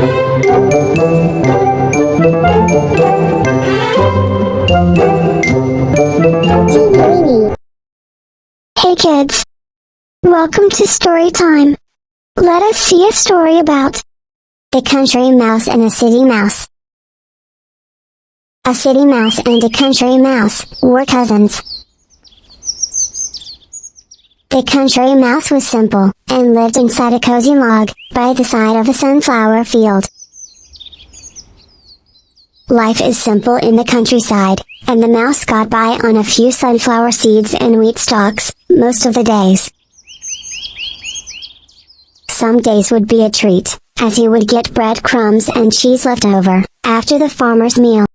Weeny. Hey kids! Welcome to story time. Let us see a story about the country mouse and a city mouse. A city mouse and a country mouse were cousins. The country mouse was simple, and lived inside a cozy log, by the side of a sunflower field. Life is simple in the countryside, and the mouse got by on a few sunflower seeds and wheat stalks, most of the days. Some days would be a treat, as he would get breadcrumbs and cheese left over, after the farmer's meal.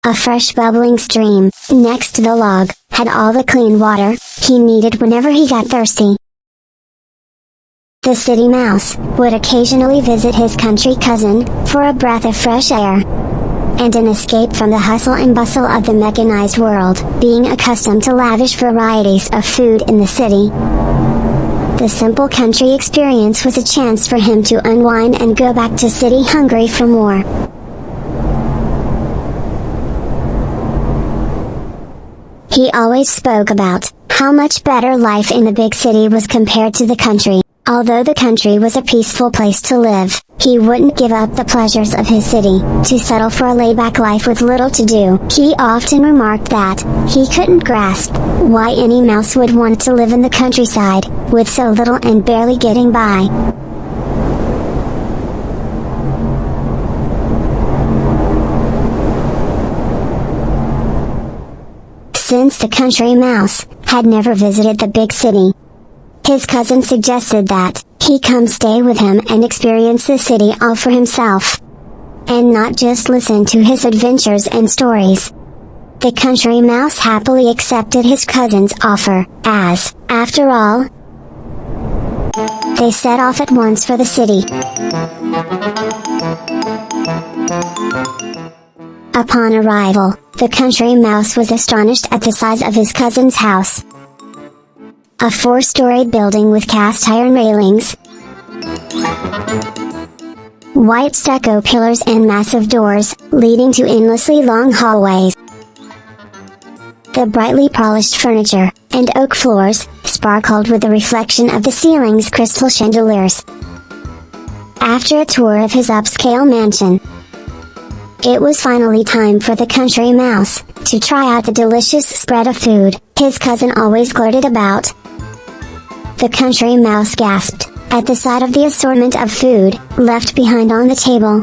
A fresh bubbling stream, next to the log, had all the clean water he needed whenever he got thirsty. The city mouse would occasionally visit his country cousin, for a breath of fresh air and an escape from the hustle and bustle of the mechanized world, being accustomed to lavish varieties of food in the city. The simple country experience was a chance for him to unwind and go back to city hungry for more. He always spoke about how much better life in the big city was compared to the country. Although the country was a peaceful place to live, he wouldn't give up the pleasures of his city to settle for a laid-back life with little to do. He often remarked that he couldn't grasp why any mouse would want to live in the countryside, with so little and barely getting by. Since the country mouse had never visited the big city, his cousin suggested that he come stay with him and experience the city all for himself, and not just listen to his adventures and stories. The country mouse happily accepted his cousin's offer, as, after all, they set off at once for the city. Upon arrival, the country mouse was astonished at the size of his cousin's house. A 4-storied building with cast iron railings, white stucco pillars and massive doors, leading to endlessly long hallways. The brightly polished furniture, and oak floors, sparkled with the reflection of the ceiling's crystal chandeliers. After a tour of his upscale mansion, it was finally time for the country mouse to try out the delicious spread of food his cousin always gloated about. The country mouse gasped at the sight of the assortment of food left behind on the table.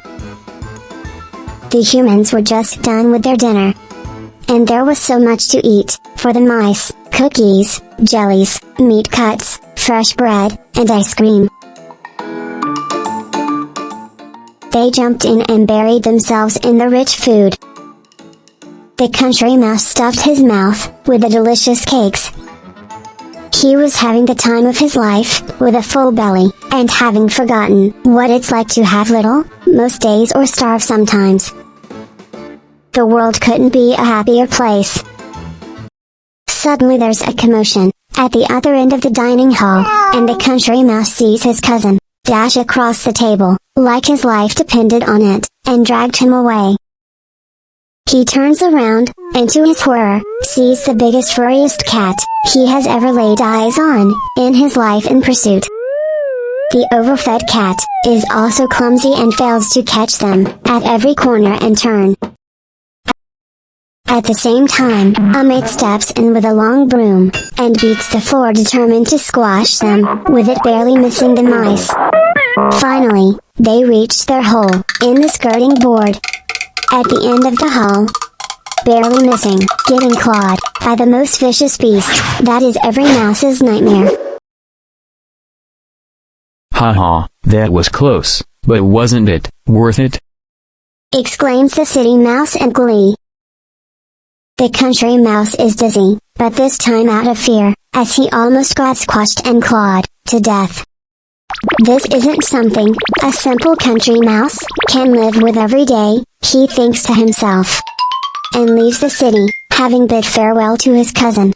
The humans were just done with their dinner, and there was so much to eat for the mice: cookies, jellies, meat cuts, fresh bread, and ice cream. They jumped in and buried themselves in the rich food. The country mouse stuffed his mouth with the delicious cakes. He was having the time of his life, with a full belly, and having forgotten what it's like to have little, most days, or starve sometimes. The world couldn't be a happier place. Suddenly there's a commotion at the other end of the dining hall, and the country mouse sees his cousin dash across the table, like his life depended on it, and dragged him away. He turns around, and to his horror, sees the biggest furriest cat he has ever laid eyes on in his life in pursuit. The overfed cat is also clumsy and fails to catch them at every corner and turn. At the same time, a mate steps in with a long broom, and beats the floor determined to squash them, with it barely missing the mice. Finally, they reach their hole in the skirting board at the end of the hall, barely missing getting clawed by the most vicious beast that is every mouse's nightmare. Haha, that was close, but wasn't it worth it? Exclaims the city mouse in glee. The country mouse is dizzy, but this time out of fear, as he almost got squashed and clawed to death. This isn't something a simple country mouse can live with every day, he thinks to himself, and leaves the city, having bid farewell to his cousin.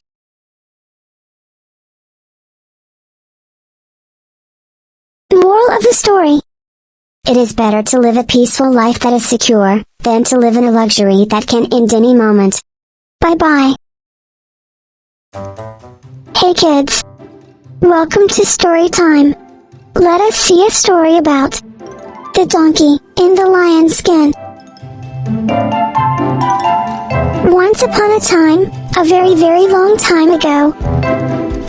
Moral of the story: It is better to live a peaceful life that is secure, than to live in a luxury that can end any moment. Bye-bye. Hey kids! Welcome to story time. Let us see a story about the donkey in the lion's skin. Once upon a time, a very very long time ago,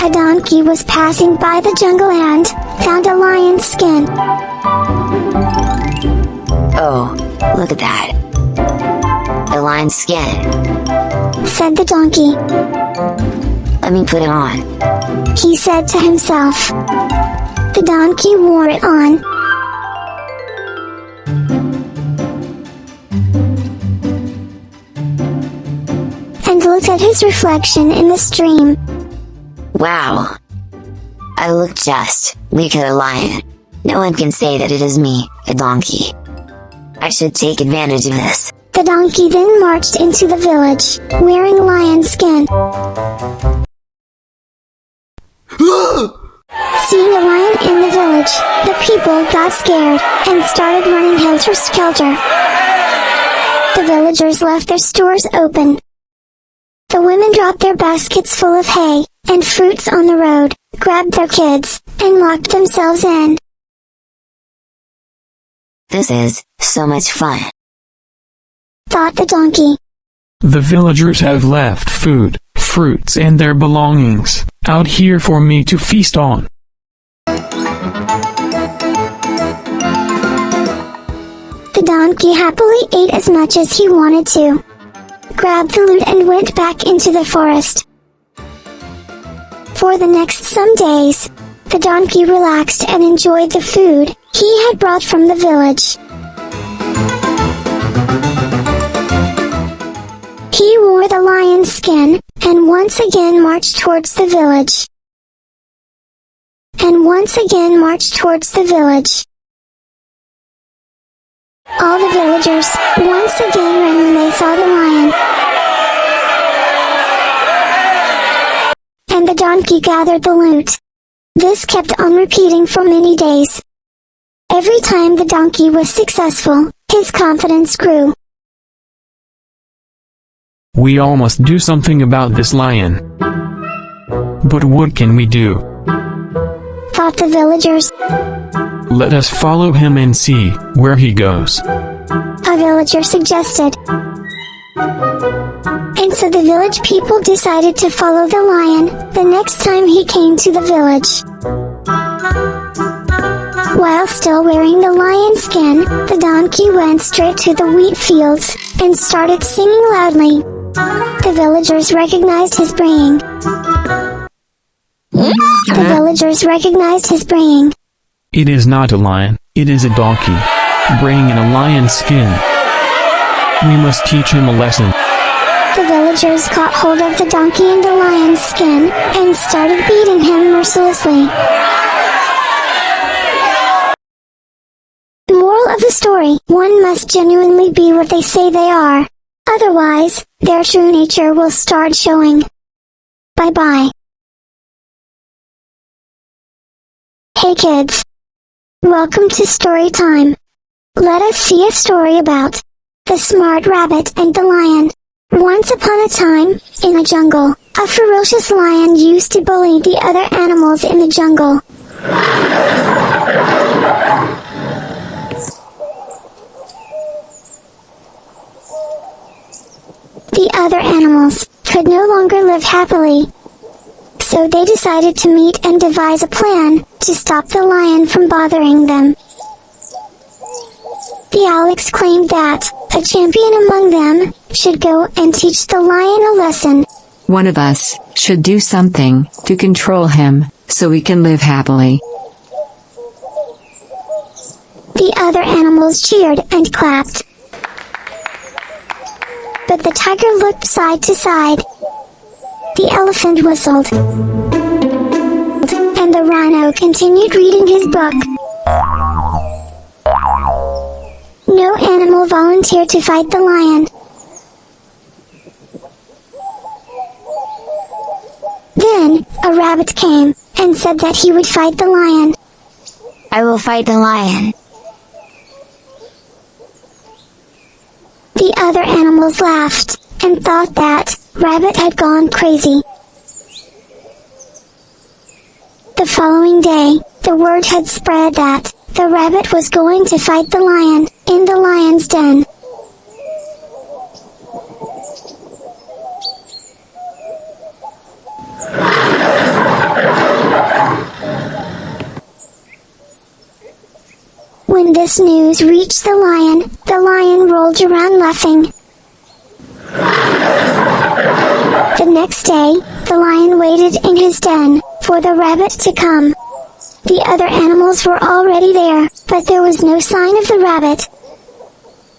a donkey was passing by the jungle and found a lion's skin. Oh, look at that. A lion's skin. Said the donkey. Let me put it on. He said to himself. The donkey wore it on. And looked at his reflection in the stream. Wow. I look just like a lion. No one can say that it is me, a donkey. I should take advantage of this. The donkey then marched into the village, wearing lion skin. Seeing a lion in the village, the people got scared, and started running helter-skelter. The villagers left their stores open. The women dropped their baskets full of hay and fruits on the road, grabbed their kids, and locked themselves in. This is so much fun. Thought the donkey. The villagers have left food, fruits and their belongings out here for me to feast on. The donkey happily ate as much as he wanted to, grabbed the loot and went back into the forest. For the next some days, the donkey relaxed and enjoyed the food he had brought from the village. He wore the lion's skin, and once again marched towards the village. All the villagers once again ran when they saw the lion. And the donkey gathered the loot. This kept on repeating for many days. Every time the donkey was successful, his confidence grew. We all must do something about this lion. But what can we do? Thought the villagers. Let us follow him and see where he goes. A villager suggested. And so the village people decided to follow the lion the next time he came to the village. While still wearing the lion skin, the donkey went straight to the wheat fields and started singing loudly. The villagers recognized his braying. It is not a lion, it is a donkey, braying in a lion's skin. We must teach him a lesson. The villagers caught hold of the donkey in the lion's skin, and started beating him mercilessly. Moral of the story: one must genuinely be what they say they are. Otherwise, their true nature will start showing. Bye-bye. Hey kids! Welcome to story time. Let us see a story about the smart rabbit and the lion. Once upon a time, in a jungle, a ferocious lion used to bully the other animals in the jungle. The other animals could no longer live happily. So they decided to meet and devise a plan to stop the lion from bothering them. The Alex claimed that a champion among them should go and teach the lion a lesson. One of us should do something to control him, so we can live happily. The other animals cheered and clapped. But the tiger looked side to side. The elephant whistled. And the rhino continued reading his book. No animal volunteered to fight the lion. Then, a rabbit came, and said that he would fight the lion. I will fight the lion. other animals laughed, and thought that Rabbit had gone crazy. The following day, the word had spread that the rabbit was going to fight the lion in the lion's den. When this news reached the lion rolled around laughing. The next day, the lion waited in his den for the rabbit to come. The other animals were already there, but there was no sign of the rabbit.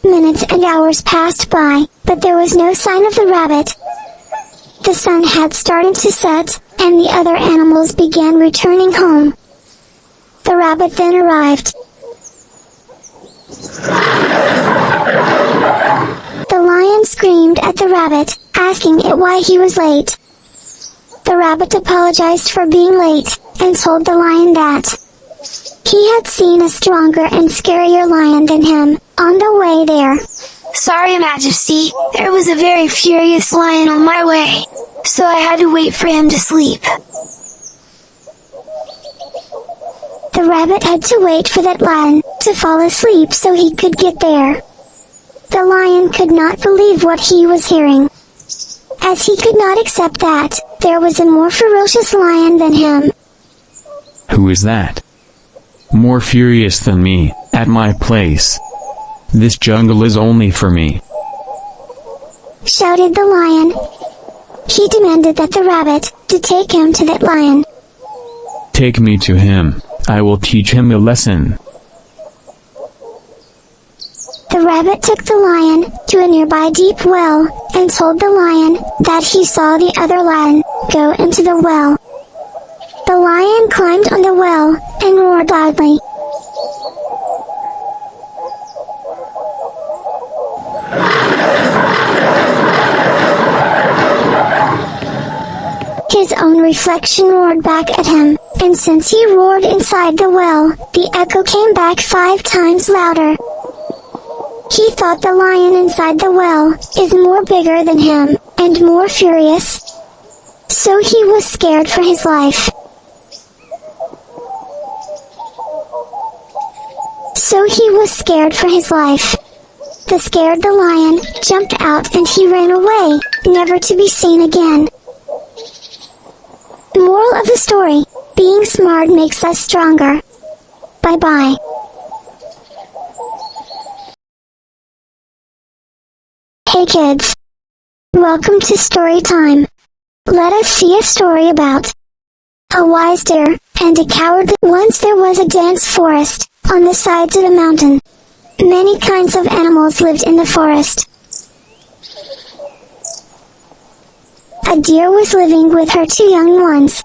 Minutes and hours passed by, but there was no sign of the rabbit. The sun had started to set, and the other animals began returning home. The rabbit then arrived. The lion screamed at the rabbit, asking it why he was late. The rabbit apologized for being late, and told the lion that he had seen a stronger and scarier lion than him on the way there. Sorry, Majesty, there was a very furious lion on my way, so I had to wait for him to sleep. The rabbit had to wait for that lion to fall asleep so he could get there. The lion could not believe what he was hearing, as he could not accept that there was a more ferocious lion than him. Who is that? More furious than me, at my place. This jungle is only for me, shouted the lion. He demanded that the rabbit to take him to that lion. Take me to him, I will teach him a lesson. The rabbit took the lion to a nearby deep well, and told the lion that he saw the other lion go into the well. The lion climbed on the well, and roared loudly. His own reflection roared back at him, and since he roared inside the well, the echo came back 5 times louder. He thought the lion inside the well is more bigger than him, and more furious. So he was scared for his life. The scared the lion jumped out and he ran away, never to be seen again. Moral of the story: being smart makes us stronger. Bye bye. Hey kids! Welcome to story time. Let us see a story about a wise deer and a coward. Once there was a dense forest on the sides of a mountain. Many kinds of animals lived in the forest. A deer was living with her 2 young ones.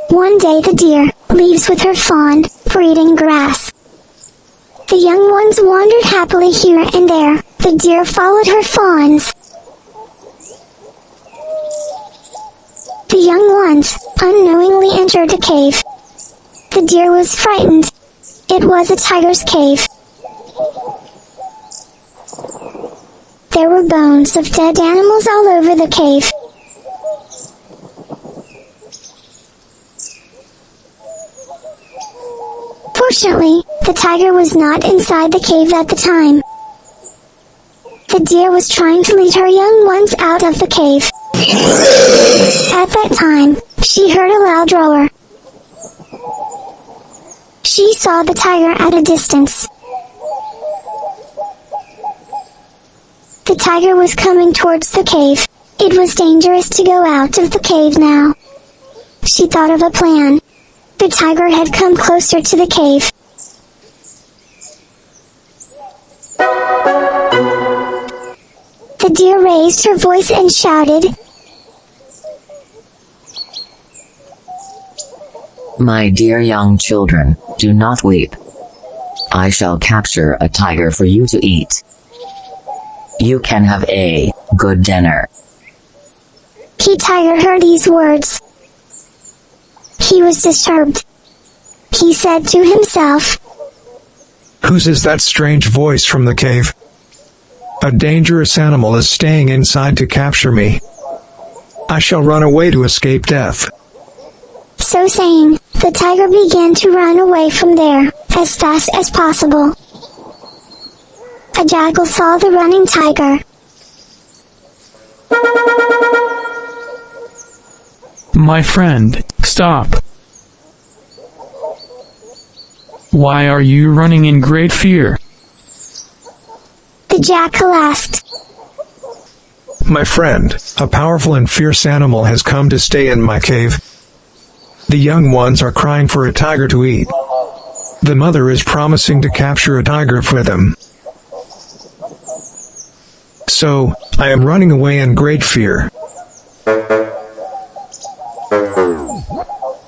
One day the deer leaves with her fawn for eating grass. The young ones wandered happily here and there. The deer followed her fawns. The young ones unknowingly entered a cave. The deer was frightened. It was a tiger's cave. There were bones of dead animals all over the cave. Fortunately, the tiger was not inside the cave at the time. The deer was trying to lead her young ones out of the cave. At that time, she heard a loud roar. She saw the tiger at a distance. The tiger was coming towards the cave. It was dangerous to go out of the cave now. She thought of a plan. The tiger had come closer to the cave. The deer raised her voice and shouted, "My dear young children, do not weep. I shall capture a tiger for you to eat. You can have a good dinner." The tiger heard these words. He was disturbed. He said to himself, "Whose is that strange voice from the cave? A dangerous animal is staying inside to capture me. I shall run away to escape death." So saying, the tiger began to run away from there, as fast as possible. A jackal saw the running tiger. My friend, stop. Why are you running in great fear? The jackal asked. "My friend, a powerful and fierce animal has come to stay in my cave. The young ones are crying for a tiger to eat. The mother is promising to capture a tiger for them. So, I am running away in great fear."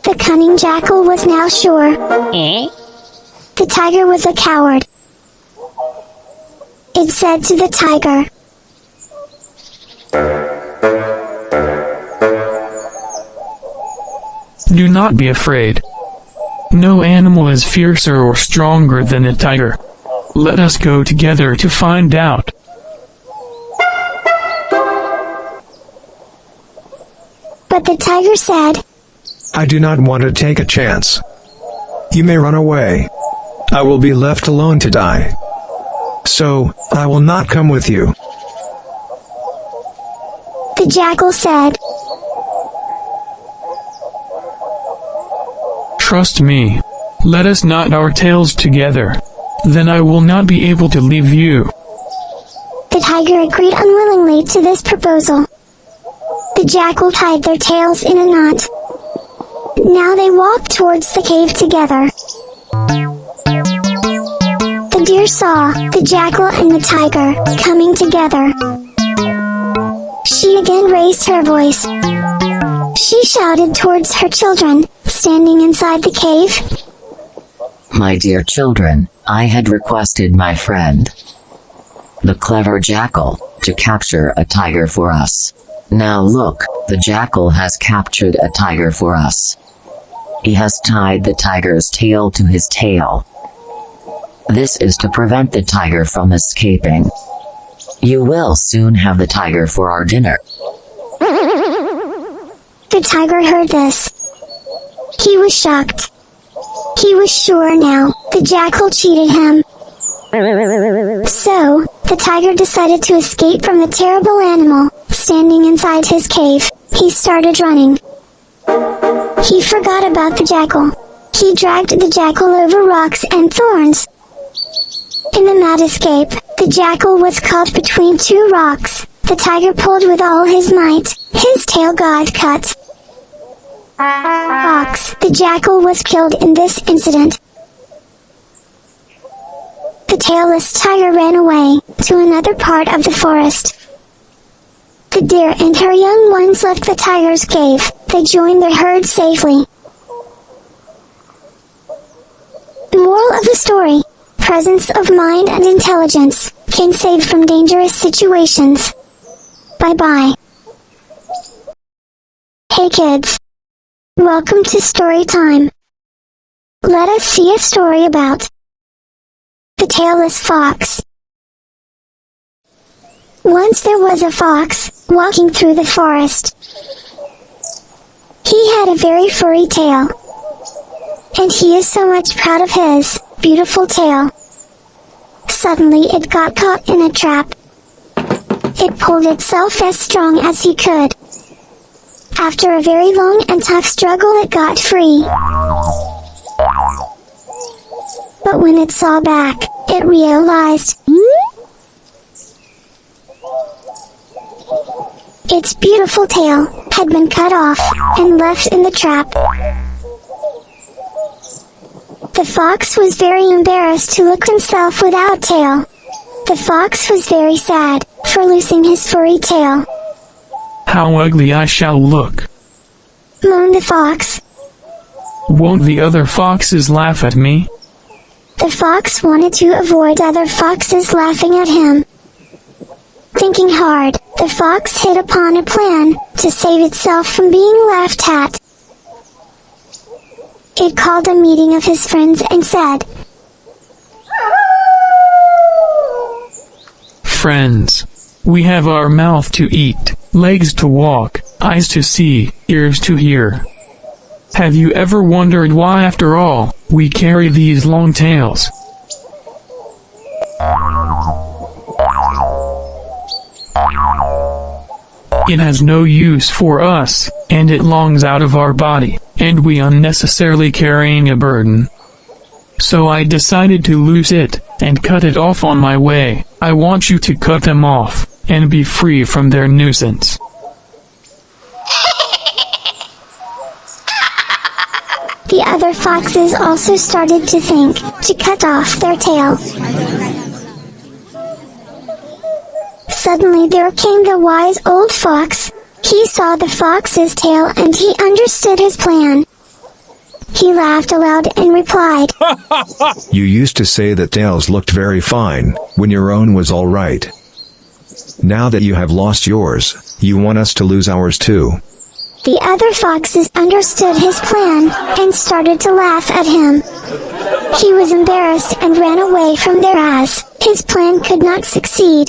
The cunning jackal was now sure. The tiger was a coward. It said to the tiger, Do not be afraid. No animal is fiercer or stronger than a tiger. Let us go together to find out. But the tiger said, "I do not want to take a chance. You may run away. I will be left alone to die. So, I will not come with you." The jackal said, Trust me. Let us knot our tails together. Then I will not be able to leave you. The tiger agreed unwillingly to this proposal. The jackal tied their tails in a knot. Now they walked towards the cave together. The deer saw the jackal and the tiger coming together. She again raised her voice. She shouted towards her children, standing inside the cave. My dear children, I had requested my friend, the clever jackal, to capture a tiger for us. Now look, the jackal has captured a tiger for us. He has tied the tiger's tail to his tail. This is to prevent the tiger from escaping. You will soon have the tiger for our dinner. The tiger heard this. He was shocked. He was sure now the jackal cheated him. So, the tiger decided to escape from the terrible animal, standing inside his cave. He started running. He forgot about the jackal. He dragged the jackal over rocks and thorns. In the mad escape, the jackal was caught between two rocks. The tiger pulled with all his might. His tail got cut. The jackal was killed in this incident. The tailless tiger ran away to another part of the forest. The deer and her young ones left the tiger's cave. They joined their herd safely. The moral of the story: presence of mind and intelligence can save from dangerous situations. Bye-bye. Hey kids. Welcome to story time. Let us see a story about the tailless fox. Once there was a fox walking through the forest. He had a very furry tail. And he is so much proud of his beautiful tail. Suddenly it got caught in a trap. It pulled itself as strong as he could. After a very long and tough struggle it got free. But when it saw back, it realized its beautiful tail had been cut off and left in the trap. The fox was very embarrassed to look himself without tail. The fox was very sad for losing his furry tail. How ugly I shall look. Moaned the fox. Won't the other foxes laugh at me? The fox wanted to avoid other foxes laughing at him. Thinking hard, the fox hit upon a plan to save itself from being laughed at. It called a meeting of his friends and said, friends. We have our mouth to eat, legs to walk, eyes to see, ears to hear. Have you ever wondered why, after all, we carry these long tails? It has no use for us, and it longs out of our body, and we unnecessarily carrying a burden. So I decided to lose it, and cut it off on my way. I want you to cut them off, and be free from their nuisance. The other foxes also started to think to cut off their tail. Suddenly there came the wise old fox. He saw the fox's tail and he understood his plan. He laughed aloud and replied, You used to say that tails looked very fine, when your own was all right. Now that you have lost yours, you want us to lose ours too. The other foxes understood his plan and started to laugh at him. He was embarrassed and ran away from there as his plan could not succeed.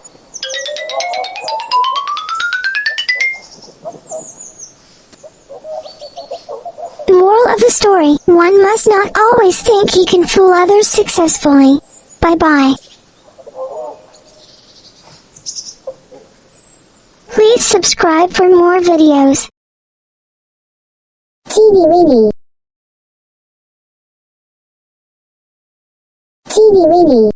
Moral of the story: one must not always think he can fool others successfully. Bye-bye. Please subscribe for more videos. Weeny. Weeny.